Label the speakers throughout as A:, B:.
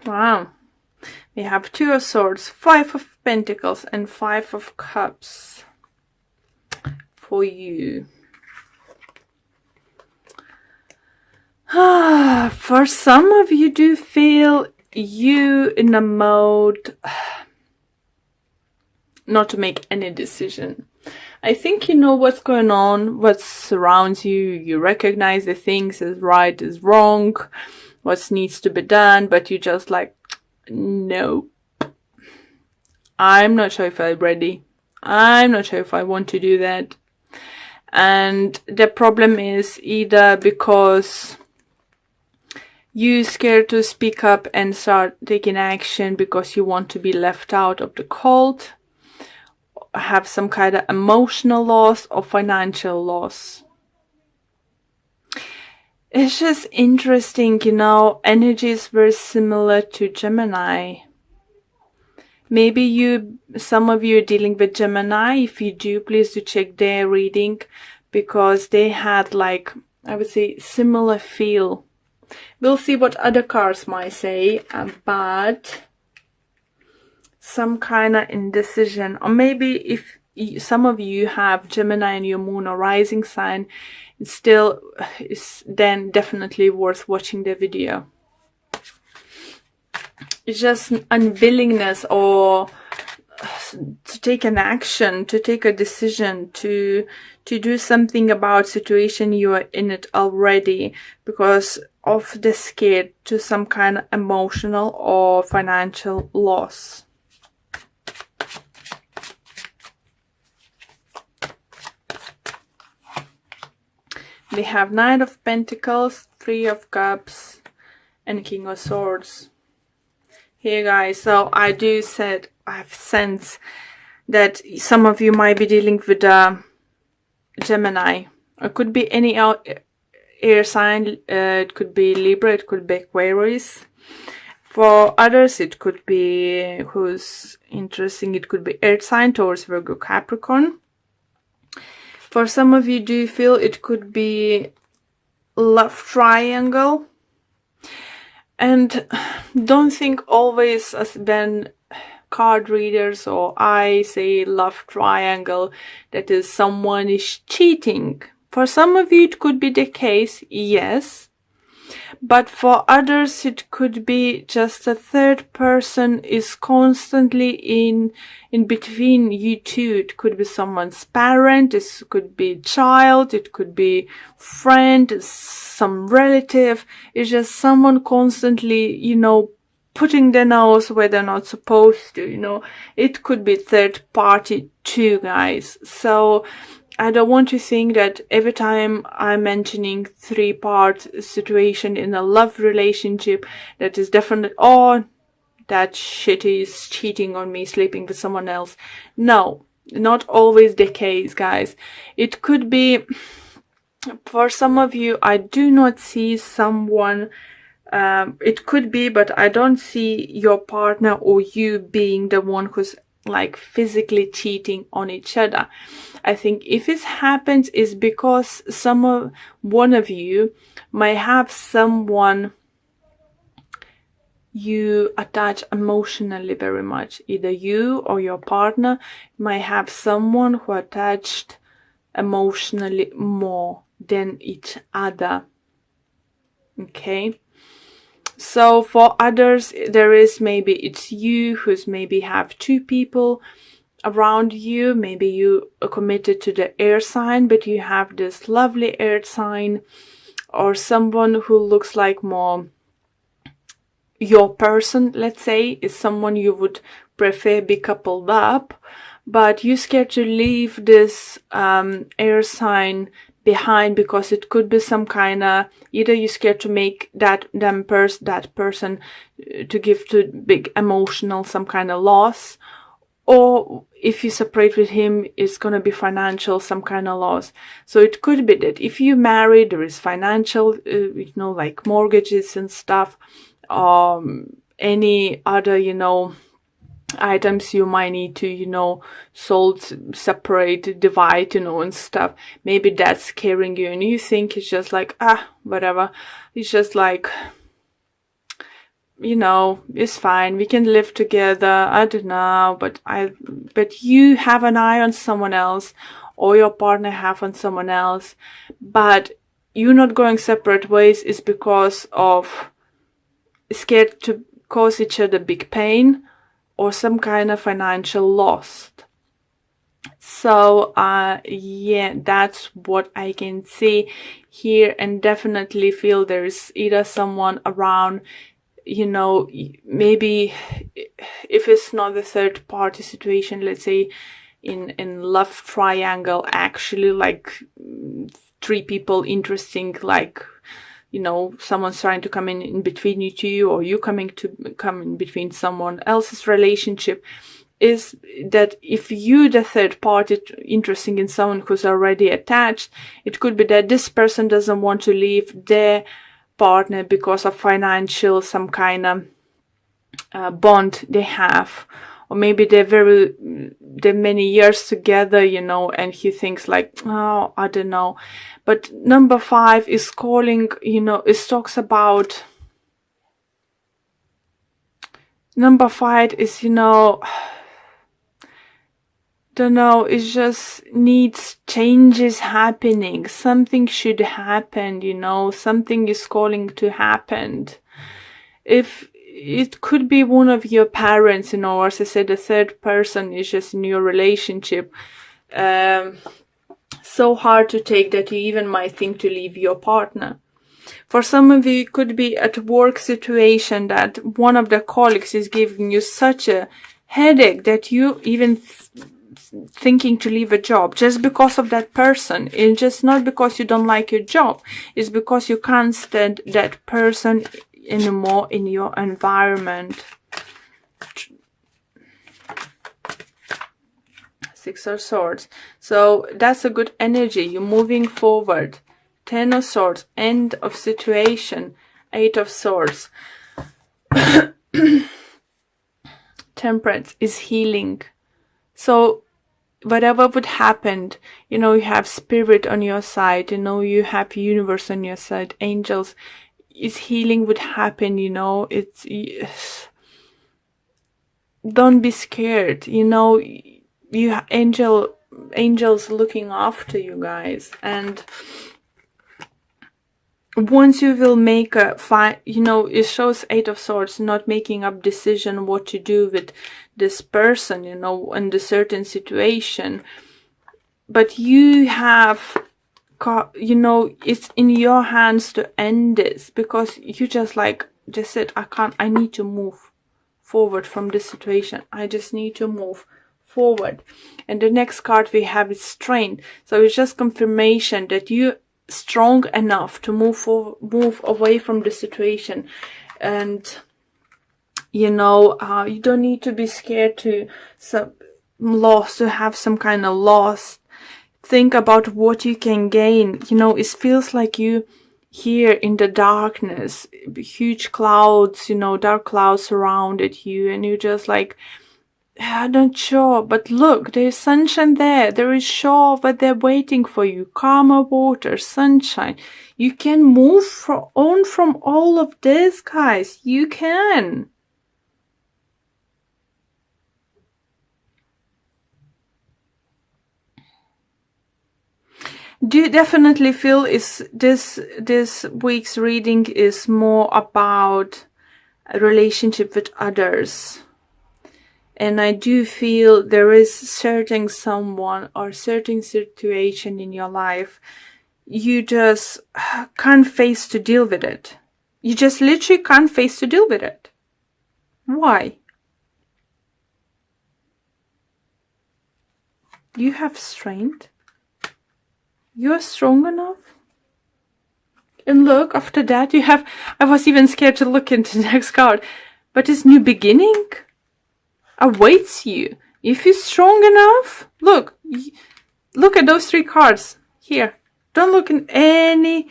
A: Wow. We have 2 of Swords, 5 of Pentacles, and 5 of Cups for you. For some of you do feel you in a mode not to make any decision. I think you know what's going on, what surrounds you. You recognize the things as right, as wrong, what needs to be done, but you just like, no. I'm not sure if I'm ready. I'm not sure if I want to do that. And the problem is either because you're scared to speak up and start taking action because you want to be left out of the cold, have some kind of emotional loss or financial loss. It's just interesting, you know, energy is very similar to Gemini. Maybe some of you are dealing with Gemini. If you do, please do check their reading, because they had, like, I would say, similar feel. We'll see what other cards might say, but some kind of indecision. Or maybe if some of you have Gemini in your moon or rising sign, it still is then definitely worth watching the video. It's just unwillingness or to take an action, to take a decision, to do something about situation you are in it already, because of the scare to some kind of emotional or financial loss. We have Knight of Pentacles, 3 of Cups, and King of Swords. Here, guys, so I have sense that some of you might be dealing with Gemini. It could be any air sign. It could be Libra. It could be Aquarius. For others, it could be, who's interesting, it could be Earth sign, Taurus, Virgo, Capricorn. For some of you, do you feel it could be love triangle? And don't think always as when card readers or I say love triangle, that is someone is cheating. For some of you it could be the case, yes. But for others it could be just a third person is constantly in between you two. It could be someone's parent, it could be child, it could be friend, some relative. It's just someone constantly, you know, putting their nose where they're not supposed to, you know. It could be third party too, guys. So I don't want to think that every time I'm mentioning 3-part situation in a love relationship, that is definitely, oh, that shit is cheating on me, sleeping with someone else. No, not always the case, guys. It could be, for some of you, I do not see someone, it could be, but I don't see your partner or you being the one who's like physically cheating on each other. I think if it happens is because one of you might have someone you attach emotionally very much. Either you or your partner might have someone who attached emotionally more than each other. Okay? So for others, there is maybe it's you who's maybe have 2 people around you. Maybe you are committed to the air sign, but you have this lovely earth sign, or someone who looks like more your person, let's say, is someone you would prefer be coupled up, but you're scared to leave this air sign behind because it could be some kind of, either you're scared to make that person to give to big emotional some kind of loss, or if you separate with him, it's gonna be financial some kind of loss. So it could be that if you marry, there is financial, you know, like mortgages and stuff, any other, you know, items you might need to, you know, sold, separate, divide, you know, and stuff. Maybe that's scaring you and you think it's just like, whatever. It's just like you know, it's fine, we can live together, I don't know, but you have an eye on someone else, or your partner have on someone else, but you're not going separate ways is because of scared to cause each other big pain or some kind of financial loss. So yeah, that's what I can see here, and definitely feel there's either someone around, you know, maybe if it's not the third party situation, let's say in love triangle, actually like 3 people interesting, like, you know, someone's trying to come in between you two, or you come in between someone else's relationship, is that if you the third party interesting in someone who's already attached, it could be that this person doesn't want to leave their partner because of financial some kind of bond they have, or maybe they're many years together, you know, and he thinks like, oh, I don't know. But number 5 is calling, you know, it talks about number 5 is, you know, don't know, it just needs changes happening. Something should happen, you know, something is calling to happen. If it could be one of your parents, you know, or as I said, the third person is just in your relationship. So hard to take that you even might think to leave your partner. For some of you, it could be at work situation that one of the colleagues is giving you such a headache that you even thinking to leave a job just because of that person. It's just not because you don't like your job. It's because you can't stand that person anymore in your environment. 6 of Swords. So that's a good energy. You're moving forward. 10 of Swords. End of situation. 8 of Swords. Temperance is healing. So whatever would happen, you know, you have spirit on your side, you know, you have universe on your side, angels, is healing would happen, you know, it's don't be scared, you know, you have angels looking after you guys, and once you will make a you know, it shows 8 of Swords, not making up decision what to do with this person, you know, in the certain situation, but you have, you know, it's in your hands to end this, because you just said, I need to move forward from this situation. I just need to move forward. And the next card we have is Strength. So it's just confirmation that you strong enough to move away from the situation, and you know, you don't need to be scared to have some kind of loss. Think about what you can gain. You know, it feels like you here in the darkness, huge clouds, you know, dark clouds surrounded you, and you're just like, I'm not sure, but look, there's sunshine there. There is shore, but they're waiting for you. Calmer water, sunshine. You can move on from all of this, guys. You can. Do you definitely feel is this week's reading is more about a relationship with others? And I do feel there is certain someone or certain situation in your life you just can't face to deal with it. You just literally can't face to deal with it. Why? You have strength. You're strong enough. And look, after that you have, I was even scared to look into the next card, but this new beginning awaits you. If you're strong enough, look at those 3 cards here. Don't look in any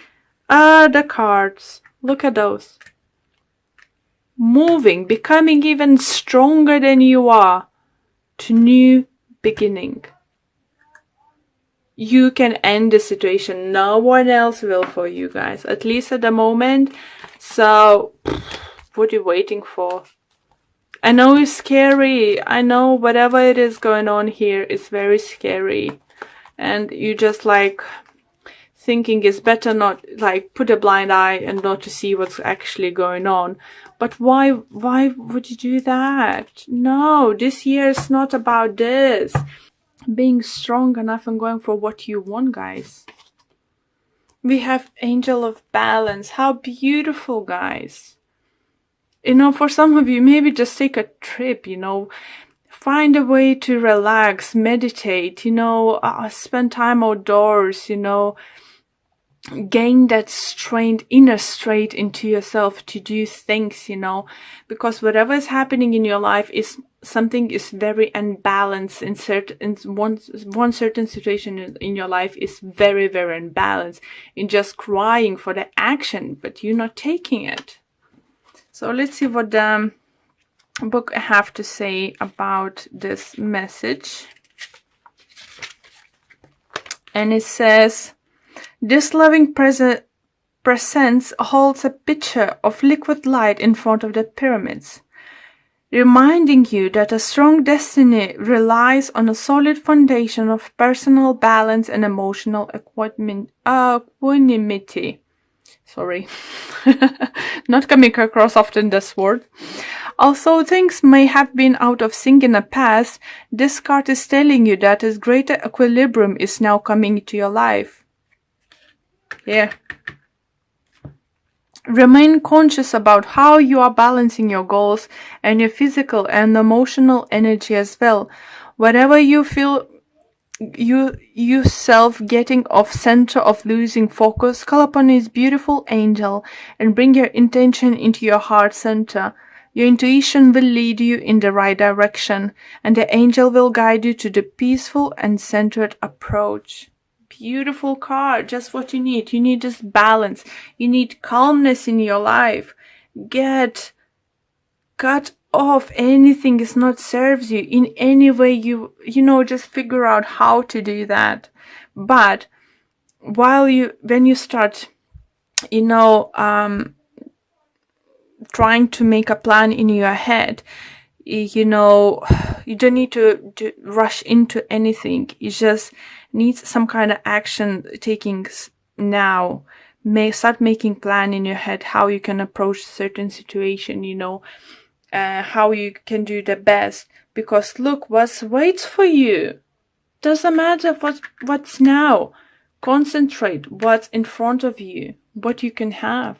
A: other cards. Look at those. Moving, becoming even stronger than you are, to new beginning. You can end the situation. No one else will for you guys, at least at the moment. So What are you waiting for? I know it's scary. I know whatever it is going on here is very scary. And you just like thinking it's better not, like, put a blind eye and not to see what's actually going on. But why would you do that? No, this year is not about this. Being strong enough and going for what you want, guys. We have Angel of Balance. How beautiful, guys. You know, for some of you, maybe just take a trip, you know, find a way to relax, meditate, you know, spend time outdoors, you know, gain that strength, inner strength into yourself to do things, you know, because whatever is happening in your life is something is very unbalanced in one certain situation in your life is very, very unbalanced in just crying for the action, but you're not taking it. So let's see what the book have to say about this message. And it says, this loving presence holds a pitcher of liquid light in front of the pyramids, reminding you that a strong destiny relies on a solid foundation of personal balance and emotional equanimity. Sorry, not coming across often this word. Although things may have been out of sync in the past, this card is telling you that a greater equilibrium is now coming into your life. Yeah. Remain conscious about how you are balancing your goals and your physical and emotional energy as well. Whatever you feel yourself getting off center of losing focus, call upon his beautiful angel and bring your intention into your heart center. Your intuition will lead you in the right direction, and the angel will guide you to the peaceful and centered approach. Beautiful card, just what you need. You need this balance. You need calmness in your life. Cut off anything that not serves you in any way. You know, just figure out how to do that. But when you start, you know, trying to make a plan in your head, you know, you don't need to rush into anything. You just need some kind of action taking now. Start making plan in your head how you can approach a certain situation, you know, how you can do the best. Because look, what waits for you. Doesn't matter what's now. Concentrate what's in front of you, what you can have.